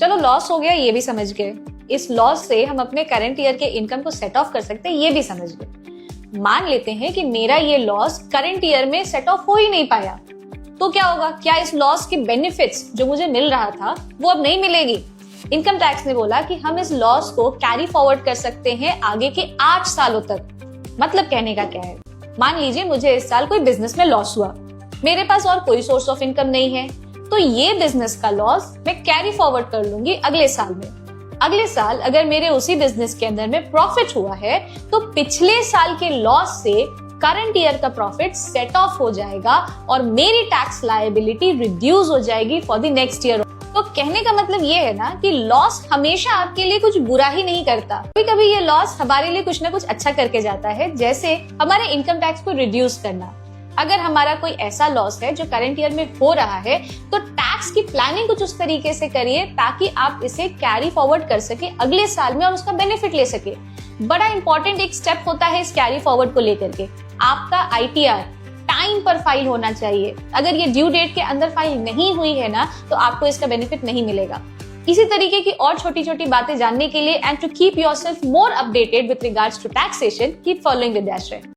चलो लॉस हो गया ये भी समझ गए, इस लॉस से हम अपने करंट ईयर के इनकम को सेट ऑफ कर सकते हैं ये भी समझ गए। मान लेते हैं कि मेरा ये लॉस करंट ईयर में सेट ऑफ हो ही नहीं पाया, तो क्या होगा? क्या इस लॉस के बेनिफिट्स जो मुझे मिल रहा था वो अब नहीं मिलेगी? इनकम टैक्स ने बोला कि हम इस लॉस को कैरी फॉरवर्ड कर सकते हैं आगे के 8 सालों तक। मतलब कहने का क्या है, मान लीजिए मुझे इस साल कोई बिजनेस में लॉस हुआ, मेरे पास और कोई सोर्स ऑफ इनकम नहीं है, तो ये बिजनेस का लॉस मैं कैरी फॉरवर्ड कर लूंगी अगले साल में। अगले साल अगर मेरे उसी बिजनेस के अंदर में प्रॉफिट हुआ है तो पिछले साल के लॉस से करंट ईयर का प्रॉफिट सेट ऑफ हो जाएगा और मेरी टैक्स लायबिलिटी रिड्यूस हो जाएगी फॉर द नेक्स्ट ईयर। तो कहने का मतलब ये है ना कि लॉस हमेशा आपके लिए कुछ बुरा ही नहीं करता, कभी कभी ये लॉस हमारे लिए कुछ ना कुछ अच्छा करके जाता है, जैसे हमारे इनकम टैक्स को रिड्यूस करना। अगर हमारा कोई ऐसा लॉस है जो करंट ईयर में हो रहा है तो टैक्स की प्लानिंग कुछ उस तरीके से करिए ताकि आप इसे कैरी फॉरवर्ड कर सके अगले साल में और उसका बेनिफिट ले सके। बड़ा इंपॉर्टेंट एक स्टेप होता है इस कैरी फॉरवर्ड को लेकर के, आपका ITR टाइम पर फाइल होना चाहिए। अगर ये ड्यू डेट के अंदर फाइल नहीं हुई है ना तो आपको इसका बेनिफिट नहीं मिलेगा। इसी तरीके की और छोटी छोटी बातें जानने के लिए and to keep yourself more updated with regards to taxation, keep following with आश्रय।